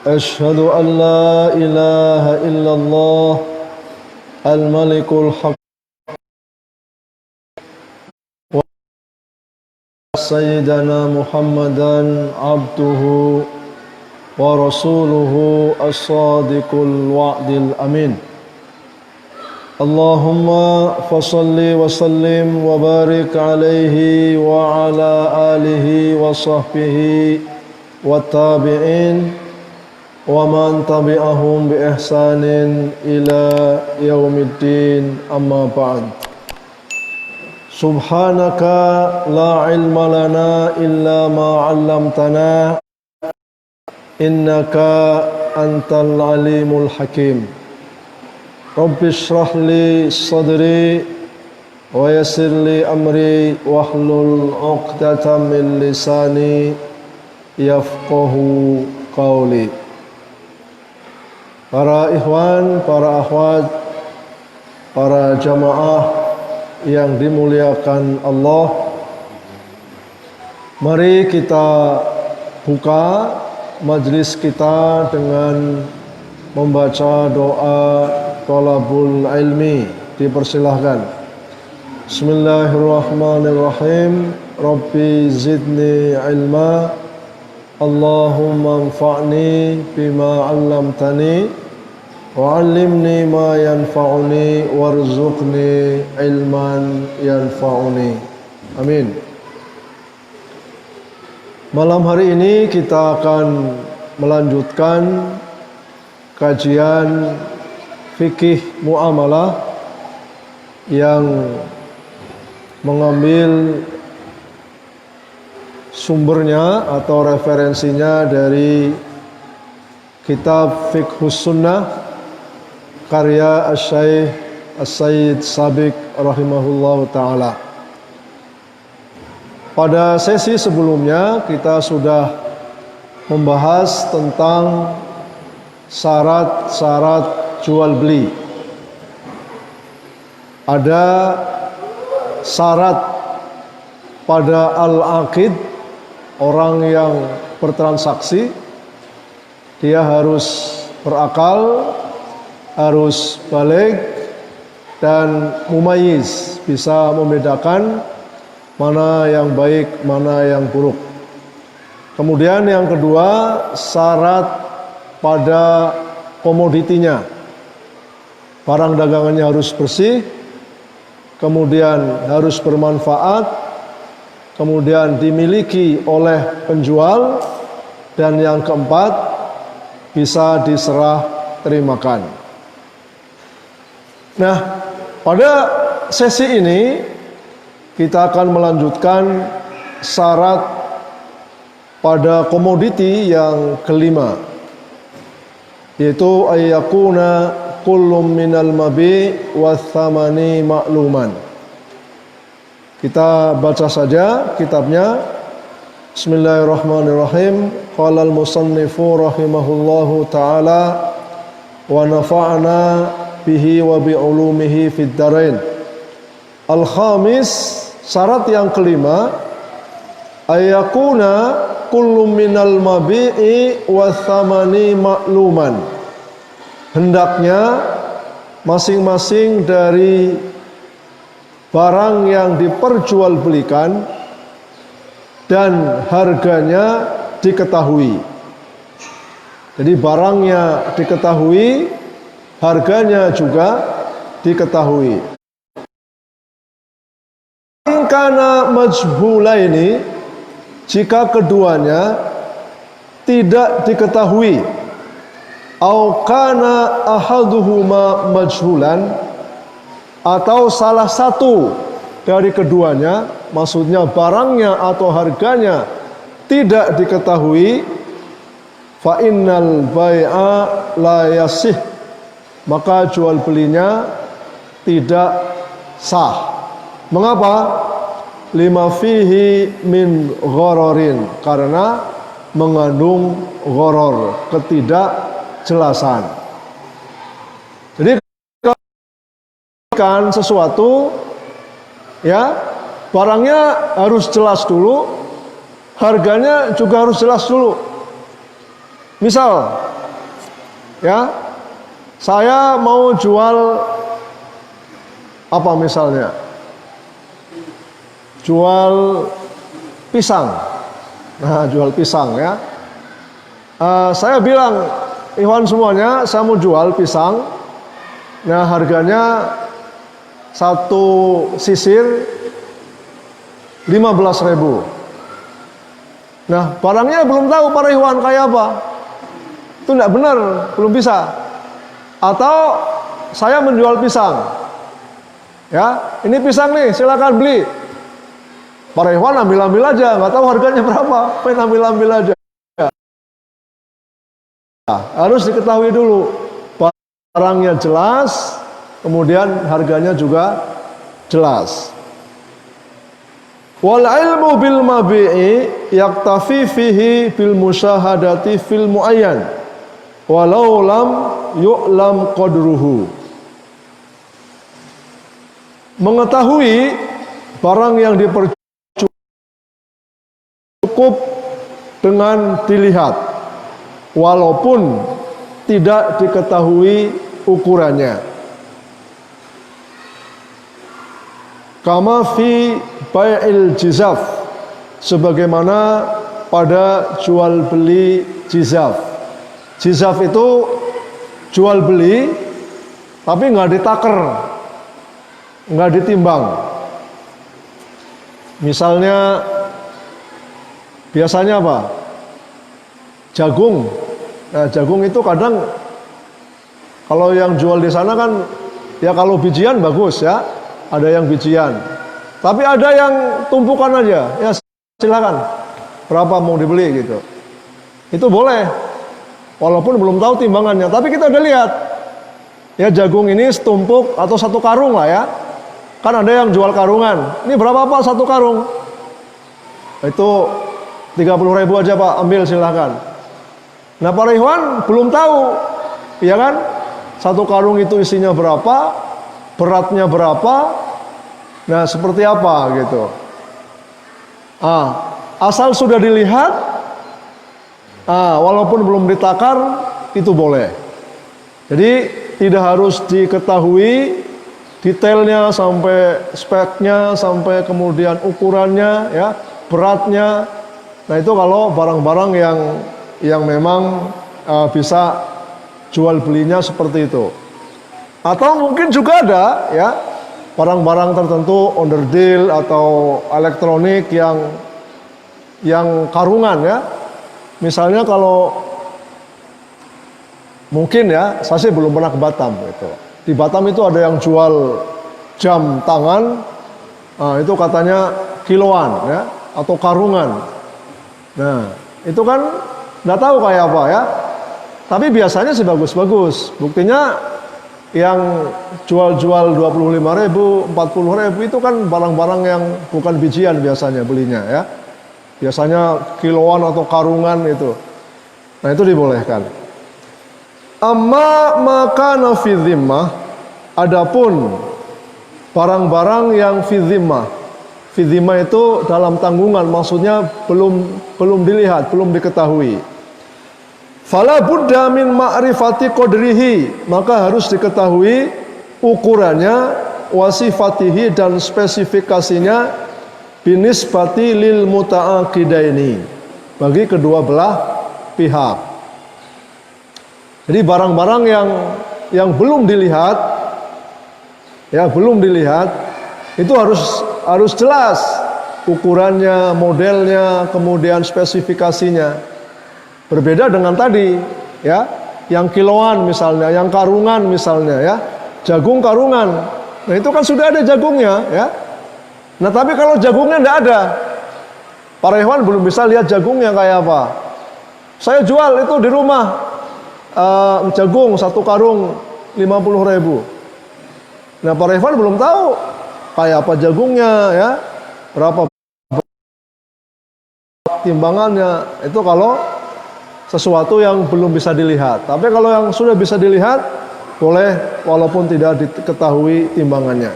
أشهد أن لا إله إلا الله الملك الحق سيدنا محمدا عبده ورسوله الصادق الوعد الأمين اللهم فصل وسلم وبارك عليه وعلى آله وصحبه والتابعين ومن تبعهم بإحسان إلى يوم الدين أما بعد سبحانك لا علم لنا إلا ما علمتنا إنك أنت العليم الحكيم رب اشرح لي صدري ويسر لي أمري واحلل عقدة من لساني يفقه قولي. Para ikhwan, para akhwat, para jamaah yang dimuliakan Allah, mari kita buka majlis kita dengan membaca doa thalabul ilmi. Dipersilahkan. Bismillahirrahmanirrahim. Rabbi zidni ilma, Allahumma anfa'ni bima 'allamtani wa 'allimni ma yanfa'uni warzuqni ilman yanfa'uni. Amin. Malam hari ini kita akan melanjutkan kajian fikih muamalah yang mengambil sumbernya atau referensinya dari kitab Fiqhus Sunnah karya Asy-Syaikh As-Sayyid Sabiq rahimahullahu ta'ala. Pada sesi sebelumnya kita sudah membahas tentang syarat-syarat jual beli. Ada syarat pada al-aqid, orang yang bertransaksi, dia harus berakal, harus baligh dan mumayyiz, bisa membedakan mana yang baik, mana yang buruk. Kemudian yang kedua, syarat pada komoditinya. Barang dagangannya harus bersih, kemudian harus bermanfaat, kemudian dimiliki oleh penjual, dan yang keempat bisa diserah terimakan. Nah, pada sesi ini kita akan melanjutkan syarat pada komoditi yang kelima, yaitu ayyakuna kullum minal mabi wa thamani ma'luman. Kita baca saja kitabnya. Bismillahirrahmanirrahim. Qala al-musannifu rahimahullahu ta'ala wa nafa'ana bihi wa bi ulumihi fid darain. Al-khamis, syarat yang kelima, ayyakuna kullu minal mabi'i wa thamani ma'luman. Hendaknya masing-masing dari barang yang diperjualbelikan dan harganya diketahui. Jadi barangnya diketahui, harganya juga diketahui. Kana majhulaini, jika keduanya tidak diketahui, au kana ahaduhuma majhulan, atau salah satu dari keduanya, maksudnya barangnya atau harganya tidak diketahui, fa innal bai'a la yasih, maka jual belinya tidak sah. Mengapa? Lima fihi min ghararin, karena mengandung gharar, ketidakjelasan. Jadi kan sesuatu, ya, barangnya harus jelas dulu, harganya juga harus jelas dulu. Misal ya, saya mau jual apa misalnya? Jual pisang. Nah, jual pisang ya. Saya bilang, Ikhwan semuanya, saya mau jual pisang. Nah, harganya satu sisir 15.000. Nah, barangnya belum tahu para Ikhwan kayak apa. Itu tidak benar, belum bisa. Atau saya menjual pisang. Ya, ini pisang nih, silakan beli. Para Ikhwan ambil-ambil aja, nggak tahu harganya berapa, pengen ambil-ambil aja. Harus diketahui dulu barangnya jelas, kemudian harganya juga jelas. Wal ilmu bil mabi'i yaktafi fihi bil musyahadati fil muayyan walau lam yu'lam qadruhu. Mengetahui barang yang cukup dengan dilihat walaupun tidak diketahui ukurannya. Kama fi bai'il jizaf, sebagaimana pada jual beli jizaf. Jizaf itu jual beli tapi nggak ditaker, nggak ditimbang. Misalnya biasanya apa? Jagung. Nah, jagung itu kadang kalau yang jual di sana kan ya kalau bijian bagus ya, ada yang bijian. Tapi ada yang tumpukan aja. Ya silakan. Berapa mau dibeli gitu. Itu boleh. Walaupun belum tahu timbangannya, tapi kita udah lihat. Ya jagung ini setumpuk atau satu karung lah ya. Kan ada yang jual karungan. Ini berapa Pak satu karung? Itu 30.000 aja Pak, ambil silakan. Nah para Ikhwan belum tahu, ya kan? Satu karung itu isinya berapa, beratnya berapa, nah seperti apa gitu. Asal sudah dilihat, walaupun belum ditakar, itu boleh. Jadi tidak harus diketahui detailnya sampai speknya, sampai kemudian ukurannya, ya, beratnya. Nah itu kalau barang-barang yang memang bisa jual belinya seperti itu. Atau mungkin juga ada ya barang-barang tertentu onderdil atau elektronik yang karungan ya. Misalnya kalau mungkin ya, saya sih belum pernah ke Batam gitu. Di Batam itu ada yang jual jam tangan, itu katanya kiloan ya atau karungan. Nah itu kan nggak tahu kayak apa ya. Tapi biasanya sih bagus-bagus. Buktinya yang jual-jual 25.000, 40.000 itu kan barang-barang yang bukan bijian biasanya belinya ya. Biasanya kiloan atau karungan itu. Nah itu dibolehkan. Amma makana fi dhimmah, adapun barang-barang yang fi dhimmah. Fi dhimmah itu dalam tanggungan, maksudnya belum dilihat, belum diketahui. Fala budda min ma'rifati qadrihi, maka harus diketahui ukurannya, wasifatihi dan spesifikasinya binisbati lil muta'aqidaini, bagi kedua belah pihak. Jadi barang-barang yang belum dilihat, ya belum dilihat, itu harus jelas ukurannya, modelnya, kemudian spesifikasinya. Berbeda dengan tadi, ya, yang kiloan misalnya, yang karungan misalnya, ya, jagung karungan. Nah itu kan sudah ada jagungnya, ya. Nah tapi kalau jagungnya tidak ada, para Ikhwan belum bisa lihat jagungnya kayak apa. Saya jual itu di rumah jagung satu karung 50.000. Nah para Ikhwan belum tahu kayak apa jagungnya, ya, berapa timbangannya. Itu kalau sesuatu yang belum bisa dilihat. Tapi kalau yang sudah bisa dilihat, boleh walaupun tidak diketahui timbangannya.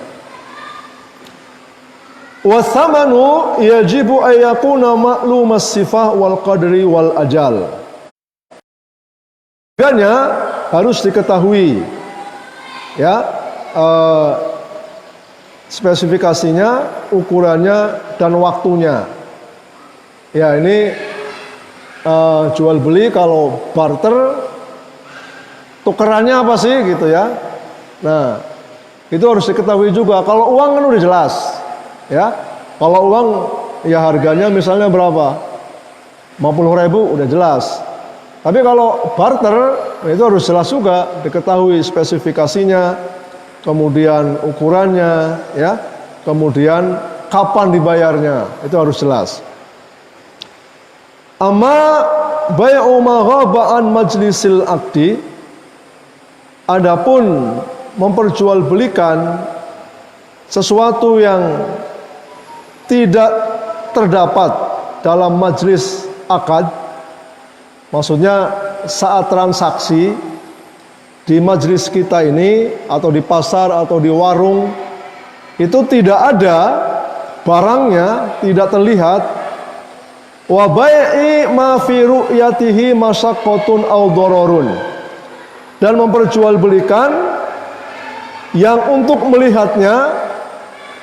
Wathamanu yajibu ayyakuna ma'lumas sifah wal qadri wal ajal. Harganya harus diketahui, ya, spesifikasinya, ukurannya, dan waktunya. Ya, ini jual beli. Kalau barter, tukerannya apa sih gitu ya. Nah, itu harus diketahui juga. Kalau uang kan udah jelas, ya. Kalau uang ya harganya misalnya berapa, 50.000 udah jelas. Tapi kalau barter itu harus jelas juga, diketahui spesifikasinya, kemudian ukurannya, ya, kemudian kapan dibayarnya, itu harus jelas. Amma bai'u ma ghaba an majlisil aqdi, adapun memperjualbelikan sesuatu yang tidak terdapat dalam majlis akad, maksudnya saat transaksi di majlis kita ini atau di pasar atau di warung itu tidak ada barangnya, tidak terlihat. Wa bai'i ma fi ru'yatihi masyaqqatun aw dararun, dan memperjualbelikan yang untuk melihatnya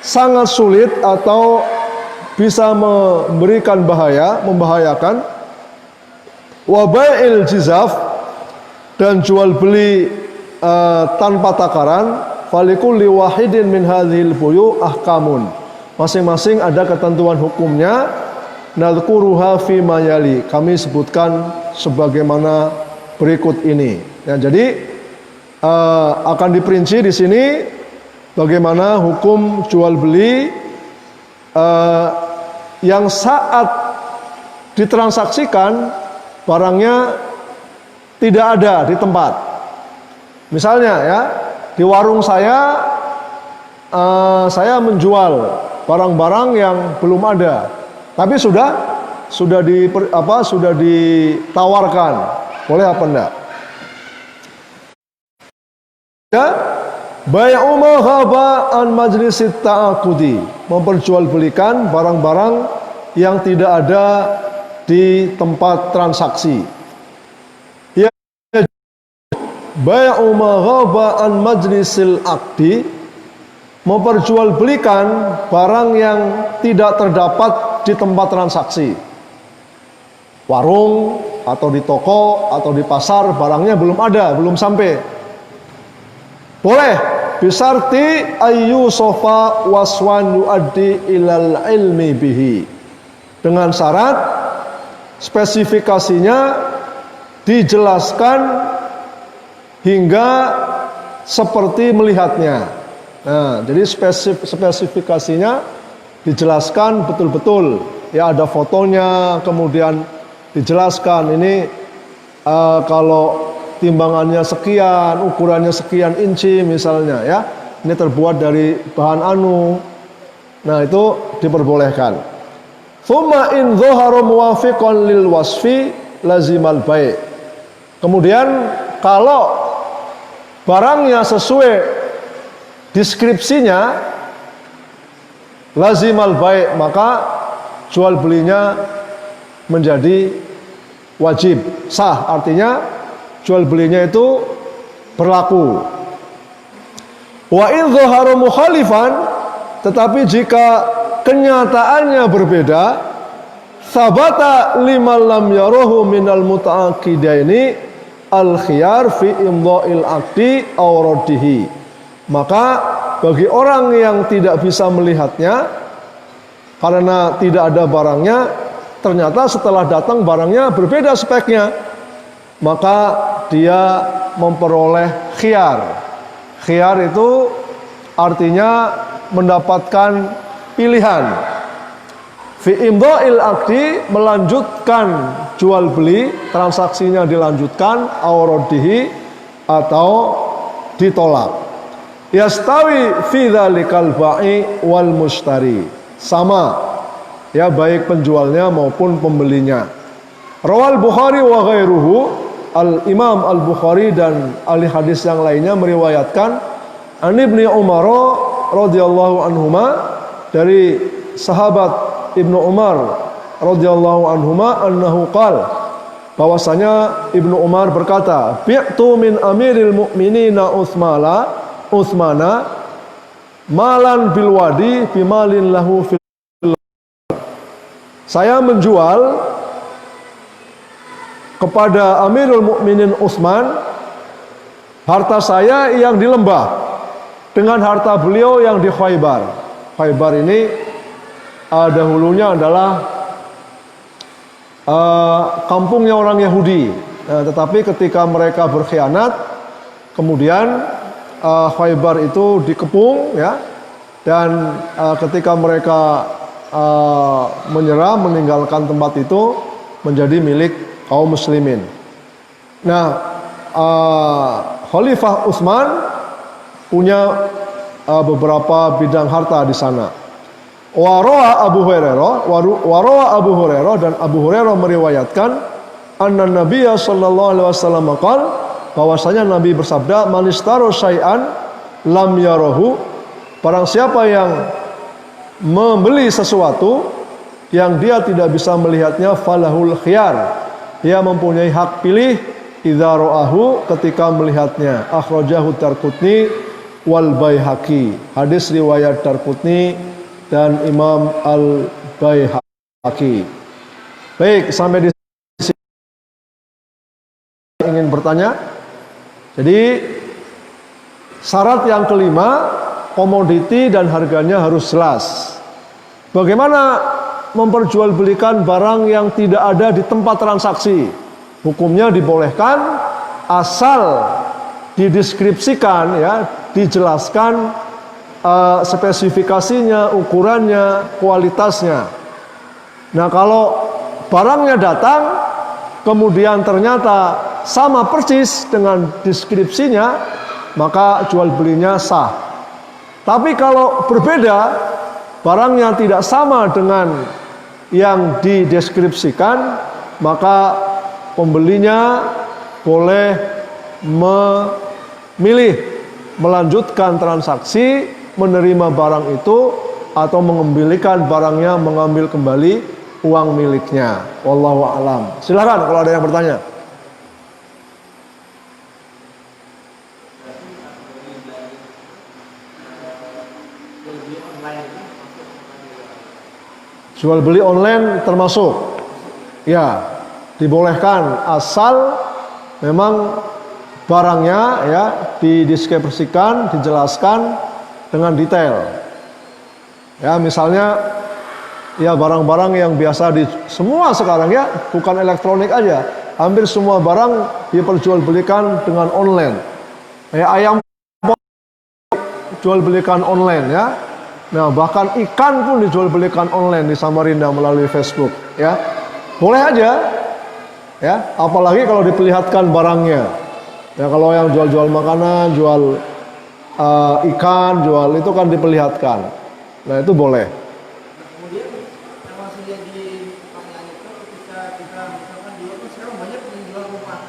sangat sulit atau bisa memberikan bahaya, membahayakan. Wa bai'il jizaf, dan jual beli tanpa takaran. Falikulli wahidin min hadhil buyu ahkamun, masing-masing ada ketentuan hukumnya. Nadhkuruha fi ma yali, kami sebutkan sebagaimana berikut ini. Ya, jadi akan diperinci di sini bagaimana hukum jual beli yang saat ditransaksikan barangnya tidak ada di tempat. Misalnya ya, di warung saya menjual barang-barang yang belum ada, tapi sudah ditawarkan, boleh apa enggak? Ya, bai'u ma ghaba an majlisit ta'aqudi, memperjualbelikan barang-barang yang tidak ada di tempat transaksi. Ya, bai'u ma ghaba an majlisil aqdi, memperjualbelikan barang yang tidak terdapat di tempat transaksi. Warung atau di toko atau di pasar barangnya belum ada, belum sampai. Boleh bisarti ayyu sofa waswan yuaddi ilal ilmi bihi, dengan syarat spesifikasinya dijelaskan hingga seperti melihatnya. Nah, jadi spesifikasinya dijelaskan betul-betul, ya, ada fotonya, kemudian dijelaskan ini kalau timbangannya sekian, ukurannya sekian inci misalnya, ya, ini terbuat dari bahan anu. Nah, itu diperbolehkan. Thumma in dhahara muwafiqan lil wasfi lazimal bai'. Kemudian kalau barangnya sesuai deskripsinya, lazimal bai', maka jual belinya menjadi wajib, sah, artinya jual belinya itu berlaku. Wa in dhahara mukhalifan, tetapi jika kenyataannya berbeda, sabata liman lam yarahu minal muta'aqidaini al khiyar fi imdha'il aqdi aw raddihi, maka bagi orang yang tidak bisa melihatnya karena tidak ada barangnya, ternyata setelah datang barangnya berbeda speknya, maka dia memperoleh khiyar. Khiyar itu artinya mendapatkan pilihan. Fi imdha'il aqdi, melanjutkan jual beli, transaksinya dilanjutkan, aw raddihi, atau ditolak. Yastawi fi dzalikal ba'i wal mushtari, sama, ya, baik penjualnya maupun pembelinya. Rawal Bukhari wa ghairuhu, Al-Imam Al-Bukhari dan ahli hadis yang lainnya meriwayatkan an Ibnu Umar radhiyallahu anhuma, dari sahabat Ibnu Umar radhiyallahu anhuma, annahu qala, bahwasanya Ibnu Umar berkata, "Bi'tu min amiril mu'minina Utsmana malan bil wadi bimalin lahu fil." Saya menjual kepada Amirul Mukminin Utsman harta saya yang di lembah dengan harta beliau yang di Khaybar. Khaybar ini dahulunya adalah kampungnya orang Yahudi. Tetapi ketika mereka berkhianat, kemudian Khaybar itu dikepung, ya, dan ketika mereka menyerah, meninggalkan tempat itu, menjadi milik kaum muslimin. Nah, Khalifah Utsman punya beberapa bidang harta di sana. Warawa Abu Hurairah dan Abu Hurairah meriwayatkan anna Nabiyya sallallahu alaihi wasallam qaal, bahwasanya Nabi bersabda, "Man istaro syai'an lam yarahu." Barang siapa yang membeli sesuatu yang dia tidak bisa melihatnya, falahul khiyar, dia mempunyai hak pilih idza ra'ahu, ketika melihatnya. Akhrajahu Darqutni wal Baihaqi. Hadis riwayat Darqutni dan Imam Al Baihaqi. Baik, sampai di sini ingin bertanya. Jadi syarat yang kelima, komoditi dan harganya harus jelas. Bagaimana memperjualbelikan barang yang tidak ada di tempat transaksi? Hukumnya dibolehkan asal dideskripsikan, ya, dijelaskan spesifikasinya, ukurannya, kualitasnya. Nah, kalau barangnya datang kemudian ternyata sama persis dengan deskripsinya, maka jual belinya sah. Tapi kalau berbeda, barangnya tidak sama dengan yang dideskripsikan, maka pembelinya boleh memilih melanjutkan transaksi, menerima barang itu, atau mengembalikan barangnya, mengambil kembali uang miliknya. Wallahu a'lam. Silakan kalau ada yang bertanya. Jual beli online termasuk, ya, dibolehkan asal memang barangnya, ya, dideskripsikan, dijelaskan dengan detail. Ya, misalnya, ya, barang-barang yang biasa di semua sekarang, ya, bukan elektronik aja, hampir semua barang diperjualbelikan dengan online. Ya, ayam jual belikan online, ya. Nah, bahkan ikan pun dijual belikan online di Samarinda melalui Facebook, ya. Boleh aja, ya, apalagi kalau diperlihatkan barangnya. Ya, kalau yang jual-jual makanan, jual ikan, jual itu kan diperlihatkan. Nah, itu boleh. Kemudian yang masih jadi pertanyaan itu, ketika kita misalkan jual, kan sekarang banyak yang jual rumah.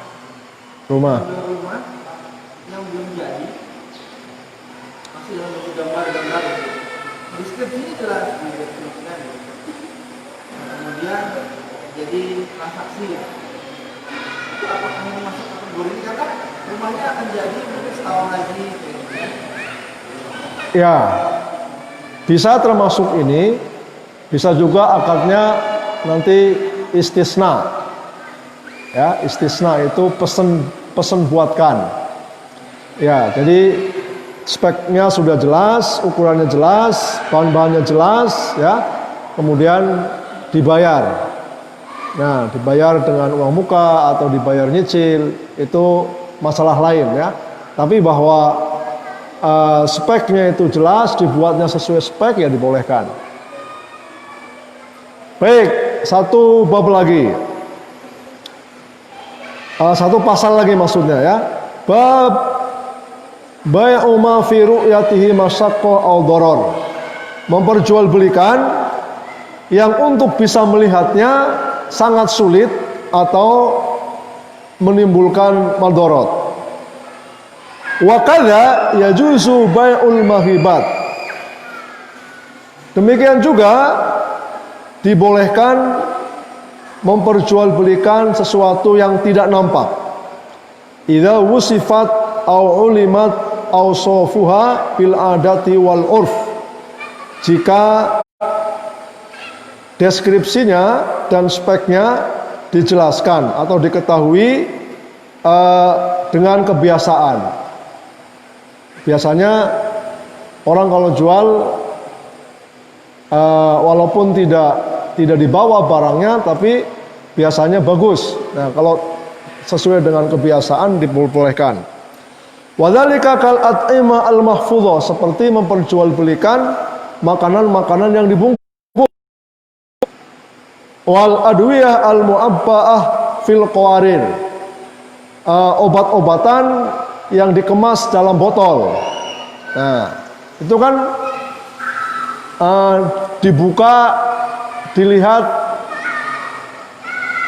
Rumah. Jual rumah yang belum jadi, masih dalam bentuk gambar-gambar. Deskripsinya jelas dideskripsikan. Kemudian jadi transaksi. Itu apakah ini masuk kategori ini? Karena rumahnya akan jadi mungkin setahun lagi. Ya, bisa termasuk ini, bisa juga akadnya nanti istisna. Ya, istisna itu pesen buatkan. Ya, jadi speknya sudah jelas, ukurannya jelas, bahan-bahannya jelas, ya. Kemudian dibayar. Nah, dibayar dengan uang muka atau dibayar nyicil, itu masalah lain, ya. Tapi bahwa speknya itu jelas, dibuatnya sesuai spek, ya dibolehkan. Baik, satu bab lagi. Satu pasal lagi maksudnya, ya. Bab bai'u ma fi ru'yatihi masyaqqah aw darar. Memperjualbelikan yang untuk bisa melihatnya sangat sulit atau menimbulkan madarat. Wa kadza yajuzu bai'ul mahibat. Demikian juga dibolehkan memperjualbelikan sesuatu yang tidak nampak. Idza wusifat au ulimat awsafuha bil adati wal urf. Jika deskripsinya dan speknya dijelaskan atau diketahui dengan kebiasaan. Biasanya orang kalau jual walaupun tidak dibawa barangnya, tapi biasanya bagus. Nah, kalau sesuai dengan kebiasaan diperbolehkan. Wadzalika kal at'ima al mahfudhah, seperti memperjualbelikan makanan-makanan yang dibungkus. Wal adwiyah al mu'abba'ah fil qawarir, obat-obatan yang dikemas dalam botol. Nah, itu kan dibuka, dilihat.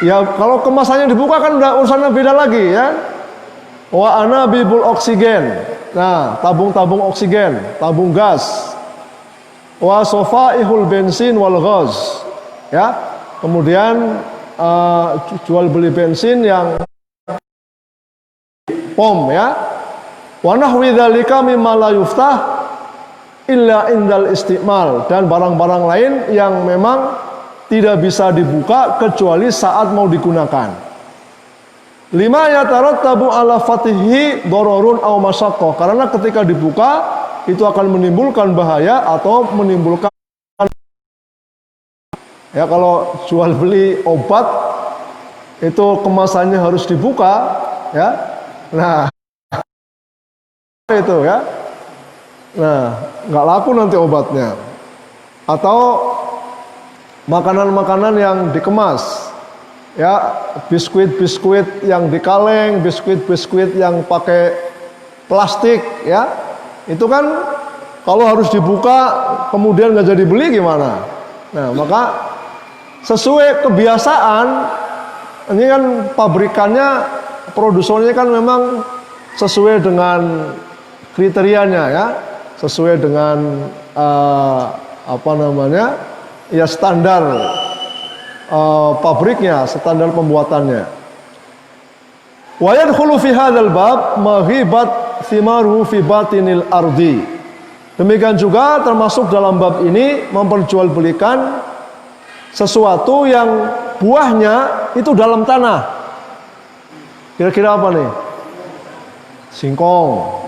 Ya kalau kemasannya dibuka kan udah urusannya beda lagi ya. Wa anabibul oksigen. Nah, tabung-tabung oksigen, tabung gas. Wa sofaihul bensin wal ghaz. Ya. Kemudian jual beli bensin yang pom ya. Wa nahwi dzalika mimma la yuftah illa indal istimal, dan barang-barang lain yang memang tidak bisa dibuka kecuali saat mau digunakan. Lima yatarattabu ala fatihi dararun aw masyaqqah, karena ketika dibuka itu akan menimbulkan bahaya atau menimbulkan, ya kalau jual beli obat itu kemasannya harus dibuka ya. Nah, itu ya. Nah, nggak laku nanti obatnya. Atau makanan-makanan yang dikemas, ya, biskuit-biskuit yang dikaleng, biskuit-biskuit yang pakai plastik, ya, itu kan kalau harus dibuka kemudian nggak jadi beli gimana? Nah, maka sesuai kebiasaan, ini kan pabrikannya, produsernya kan memang sesuai dengan kriterianya, ya, sesuai dengan ya standar pabriknya, standar pembuatannya. Wa yadkhulu fi hadzal bab maghibat thimaruhu fi batinil ardi. Demikian juga termasuk dalam bab ini memperjualbelikan sesuatu yang buahnya itu dalam tanah. Kira-kira apa nih? Singkong,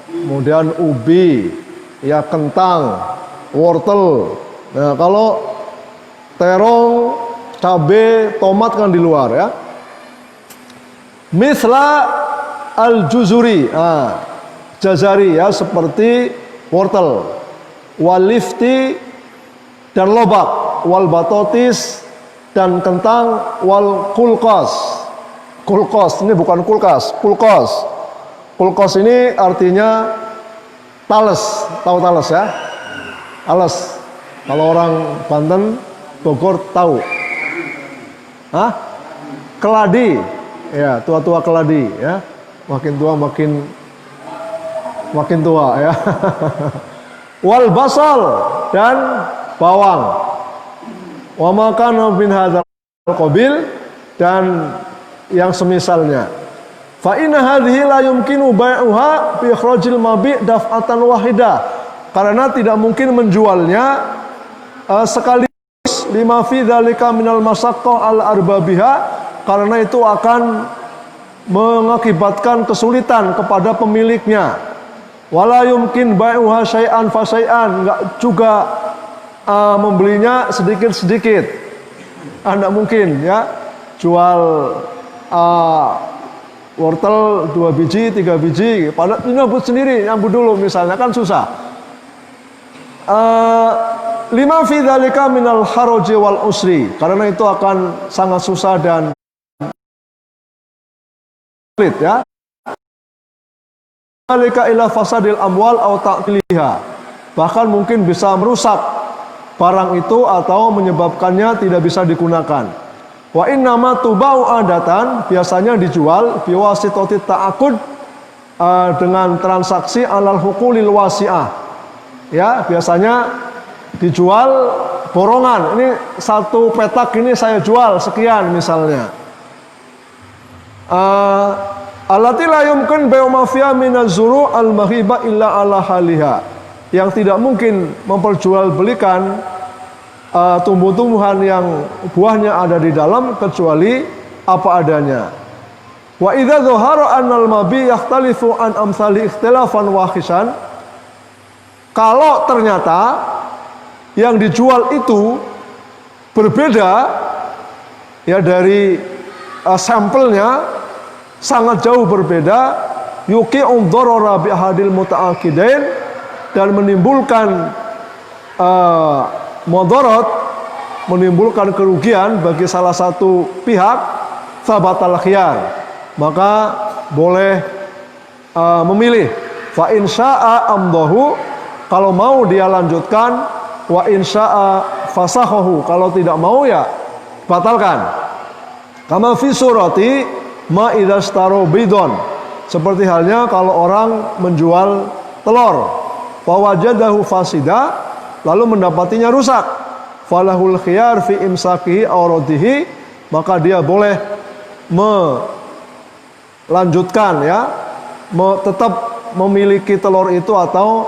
kemudian ubi, ya, kentang, wortel. Nah, kalau terong, cabai, tomat kan di luar ya. Misla al-juzuri, jazari ya, seperti wortel, walifti dan lobak, wal batotis dan kentang, wal kulkos. Kulkos ini bukan kulkas, kulkos. Kulkos ini artinya tales, tahu tales ya? Tales. Kalau orang Banten, Bogor tahu. Hah? Keladi. Ya, tua-tua keladi ya. Makin tua makin tua ya. Wal basal dan bawang. Wa makana bin hadzal qabil dan yang semisalnya. Fa inna hadhihi la yumkinu bai'uha bi ikhrajil mabi' daf'atan wahidah. Karena tidak mungkin menjualnya sekaligus lima fi dzalika minal masaqqah al arbabiha, karena itu akan mengakibatkan kesulitan kepada pemiliknya. Wala yumkin bai'uha syai'an fa syai'an, enggak juga membelinya sedikit-sedikit. Enggak mungkin ya jual wortel 2 biji, 3 biji, padahal nyambut sendiri, nyambut dulu misalnya, kan susah. Lima fi dzalika minal haraji wal usri, karena itu akan sangat susah dan sulit ya. Dzalika ila fasadil amwal aw ta'tiliha, bahkan mungkin bisa merusak barang itu atau menyebabkannya tidak bisa digunakan. Wa innama tubau adatan, biasanya dijual biwasitati ta'akud, dengan transaksi alal hukulil wasi'ah. Ya, biasanya dijual borongan. Ini satu petak ini saya jual sekian misalnya. Allati la yumkin bai'u ma fiha minaz zuru' al-mahiba illa ala haliha. Yang tidak mungkin memperjualbelikan tumbuh-tumbuhan yang buahnya ada di dalam kecuali apa adanya. Wa idza dhahara annal mabi yakhtalifu an amsali ikhtilafan wahisan. Kalau ternyata yang dijual itu berbeda ya dari sampelnya sangat jauh berbeda, yuqi'u dharara bi ahadil muta'aqidain, dan menimbulkan mudarat, menimbulkan kerugian bagi salah satu pihak, sabatal khiyar, maka boleh memilih. Fa in syaa amdahu, kalau mau dia lanjutkan, wa in syaa fasahahu, kalau tidak mau ya batalkan. Kama fi surati ma idastaro bidon, seperti halnya kalau orang menjual telur, fawajadahu fasida, lalu mendapatinya rusak, falahul khiyar fi imsakihi aw raddihi, maka dia boleh melanjutkan ya, tetap memiliki telur itu atau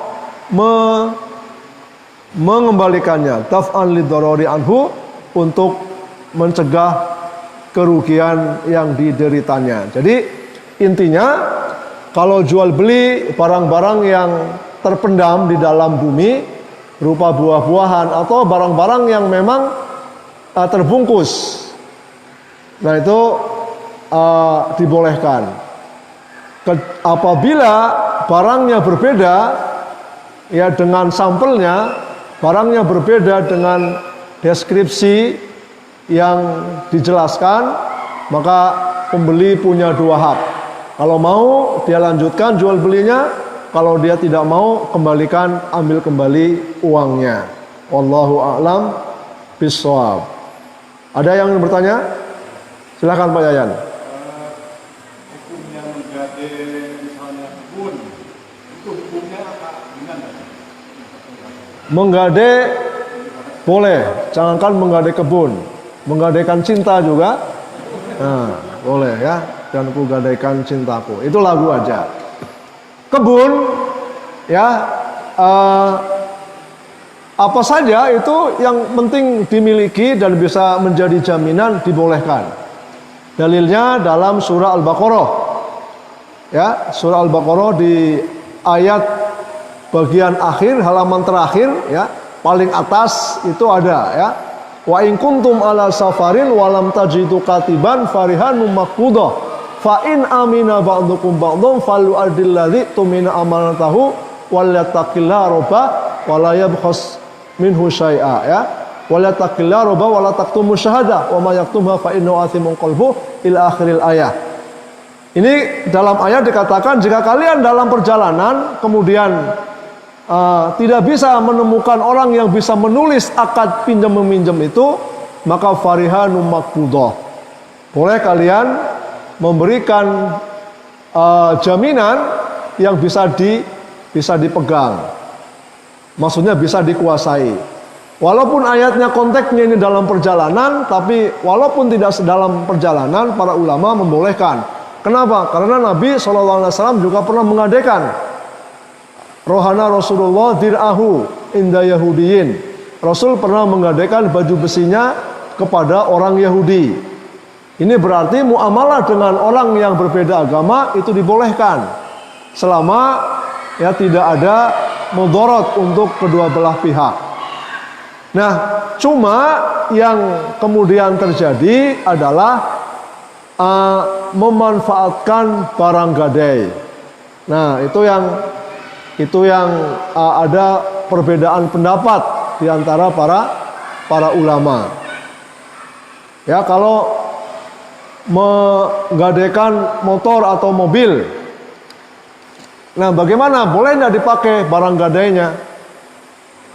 mengembalikannya, taf'an lidharari anhu, untuk mencegah kerugian yang dideritanya. Jadi intinya kalau jual beli barang-barang yang terpendam di dalam bumi berupa buah-buahan atau barang-barang yang memang terbungkus, nah itu dibolehkan. Apabila barangnya berbeda ya dengan sampelnya, barangnya berbeda dengan deskripsi yang dijelaskan, maka pembeli punya dua hak. Kalau mau dia lanjutkan jual belinya, kalau dia tidak mau kembalikan, ambil kembali uangnya. Wallahu a'lam bishawab. Ada yang bertanya? Silakan Pak Yayan. Hukumnya menggade misalnya kebun, itu hukumnya apa? Gimana? Menggade boleh, jangankan menggade kebun. Menggadaikan cinta juga, nah, boleh ya. Dan ku gadaikan cintaku, itu lagu aja. Kebun, ya, apa saja itu yang penting dimiliki dan bisa menjadi jaminan dibolehkan. Dalilnya dalam surah Al-Baqarah, ya, surah Al-Baqarah di ayat bagian akhir, halaman terakhir, ya, paling atas itu ada, ya. Wa in kuntum ala safarin walam tajidu katiban farihanum maqbudah fa in amina ba'dukum ba'dhum falyu'addil ladzi tumina amanatahu wal yattaqillaha rabba wa la yabkhas minhu syai'a, ya, wal yattaqillaha rabba wa la taktumu syahada wa ma yaktumha fa innahu athimun qalbuh ila akhiril ayat. Ini dalam ayat dikatakan jika kalian dalam perjalanan kemudian tidak bisa menemukan orang yang bisa menulis akad pinjam meminjam itu, maka farihanum maqbudah, boleh kalian memberikan jaminan yang bisa dipegang, maksudnya bisa dikuasai. Walaupun ayatnya konteksnya ini dalam perjalanan, tapi walaupun tidak dalam perjalanan, para ulama membolehkan. Kenapa? Karena Nabi SAW juga pernah mengadakan rohana Rasulullah dir'ahu inda Yahudiyin. Rasul pernah menggadaikan baju besinya kepada orang Yahudi. Ini berarti muamalah dengan orang yang berbeda agama itu dibolehkan, selama ya tidak ada mudarat untuk kedua belah pihak. Nah, cuma yang kemudian terjadi adalah memanfaatkan barang gadai. Nah, itu yang ada perbedaan pendapat di antara para ulama. Ya, kalau menggadaikan motor atau mobil, nah bagaimana? Boleh nggak dipakai barang gadainya?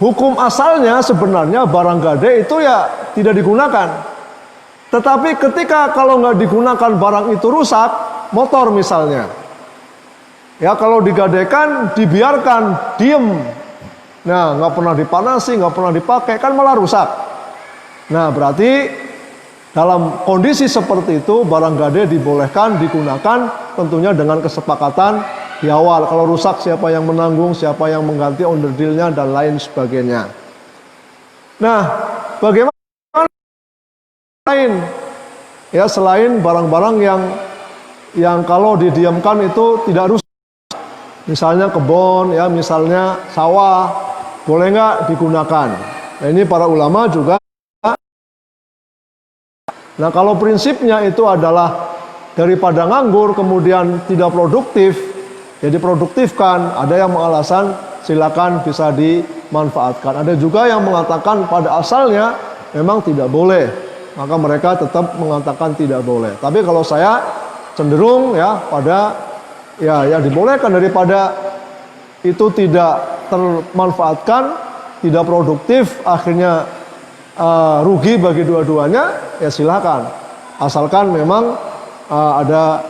Hukum asalnya sebenarnya barang gadai itu ya tidak digunakan. Tetapi ketika kalau nggak digunakan barang itu rusak, motor misalnya, ya kalau digadaikan dibiarkan diem Nah, nggak pernah dipanasi, nggak pernah dipakai, kan malah rusak. Nah, berarti dalam kondisi seperti itu barang gade dibolehkan digunakan tentunya dengan kesepakatan di awal. Kalau rusak siapa yang menanggung, siapa yang mengganti onderdilnya dan lain sebagainya. Nah, bagaimana lain? Ya, selain barang-barang yang kalau didiamkan itu tidak rusak. Misalnya kebun, ya, misalnya sawah, boleh nggak digunakan? Nah, ini para ulama juga. Nah, kalau prinsipnya itu adalah daripada nganggur kemudian tidak produktif, ya diproduktifkan. Ada yang mengalasan silakan bisa dimanfaatkan. Ada juga yang mengatakan pada asalnya memang tidak boleh. Maka mereka tetap mengatakan tidak boleh. Tapi kalau saya cenderung ya pada ya dibolehkan daripada itu tidak termanfaatkan, tidak produktif, akhirnya rugi bagi dua-duanya, ya silakan. Asalkan memang ada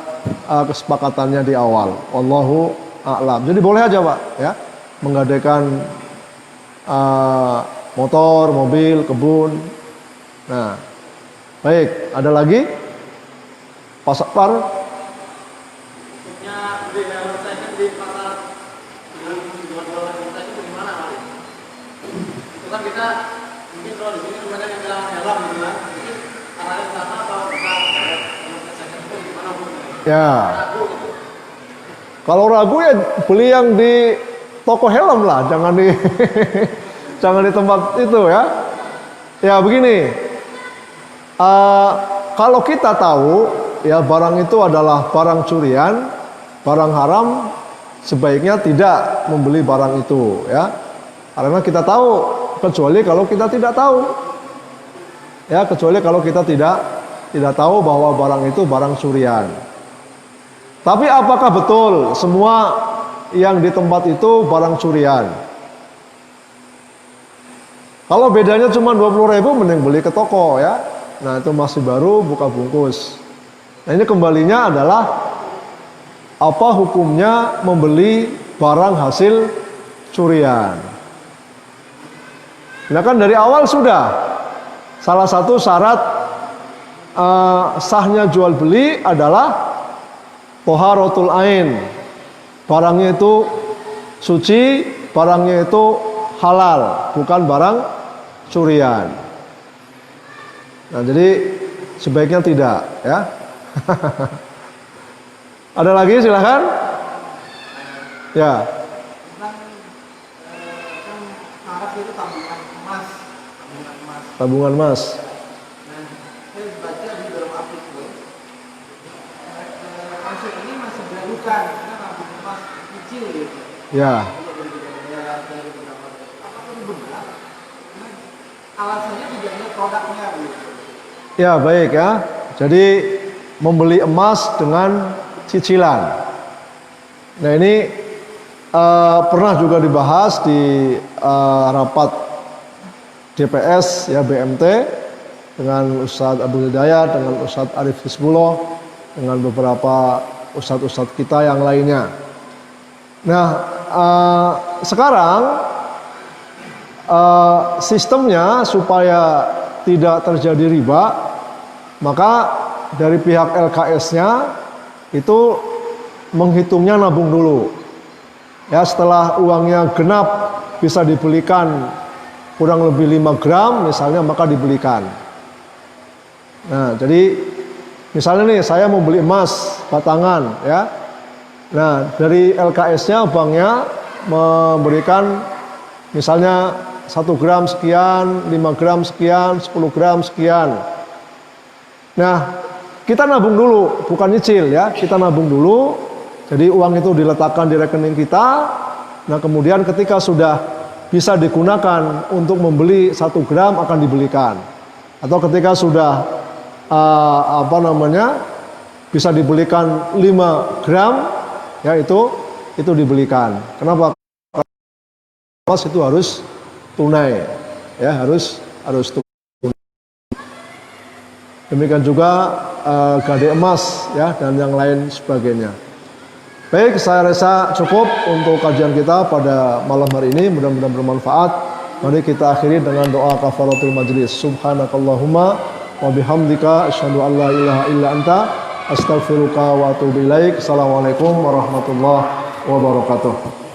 kesepakatannya di awal. Wallahu a'lam. Jadi boleh aja Pak, ya, menggadaikan motor, mobil, kebun. Nah, baik. Ada lagi? Pak Sapar? Kan kita mungkin kalau di sini banyak yang bilang helm gitu kan, mungkin arahnya ke sana atau kita gimana pun. Ya. Kalau ragu ya beli yang di toko helm lah, jangan di jangan di tempat itu ya. Ya begini, kalau kita tahu ya barang itu adalah barang curian, barang haram, sebaiknya tidak membeli barang itu ya. Karena kita tahu, kecuali kalau kita tidak tahu. Ya, kecuali kalau kita tidak tahu bahwa barang itu barang curian. Tapi apakah betul semua yang di tempat itu barang curian? Kalau bedanya cuma 20.000 mending beli ke toko ya. Nah, itu masih baru buka bungkus. Nah, ini kembalinya adalah apa hukumnya membeli barang hasil curian. Nah kan dari awal sudah salah satu syarat sahnya jual beli adalah toharatul ain. Barangnya itu suci, barangnya itu halal, bukan barang curian. Nah jadi sebaiknya tidak ya. Ada lagi silahkan. Ya. Itu tabungan emas. Tabungan emas. Nah, saya baca di dalam artikel, konsep ini masih diragukan karena tabungan emas kecil gitu. Ya. Apakah itu benar? Alasannya tidak hanya produknya gitu. Ya baik ya. Jadi membeli emas dengan cicilan. Nah ini pernah juga dibahas di rapat DPS ya BMT dengan Ustadz Abdul Hidayat, dengan Ustadz Arif Hizbullah, dengan beberapa ustadz-ustadz kita yang lainnya. Nah sekarang sistemnya supaya tidak terjadi riba, maka dari pihak LKS-nya itu menghitungnya nabung dulu. Ya, setelah uangnya genap bisa dibelikan kurang lebih 5 gram misalnya, maka dibelikan. Nah, jadi misalnya nih saya mau beli emas batangan ya. Nah, dari LKS-nya banknya memberikan misalnya 1 gram sekian, 5 gram sekian, 10 gram sekian. Nah, kita nabung dulu, bukan nyicil ya, kita nabung dulu. Jadi uang itu diletakkan di rekening kita. Nah kemudian ketika sudah bisa digunakan untuk membeli 1 gram akan dibelikan. Atau ketika sudah bisa dibelikan 5 gram ya itu dibelikan. Kenapa? Emas itu harus tunai ya, harus tunai. Demikian juga gade emas ya dan yang lain sebagainya. Baik, saya rasa cukup untuk kajian kita pada malam hari ini. Mudah-mudahan bermanfaat. Mari kita akhiri dengan doa kafaratul majlis. Subhanakallahumma wa bihamdika asyhadu an la ilaha illa anta astaghfiruka wa atubu ilaik. Assalamualaikum warahmatullahi wabarakatuh.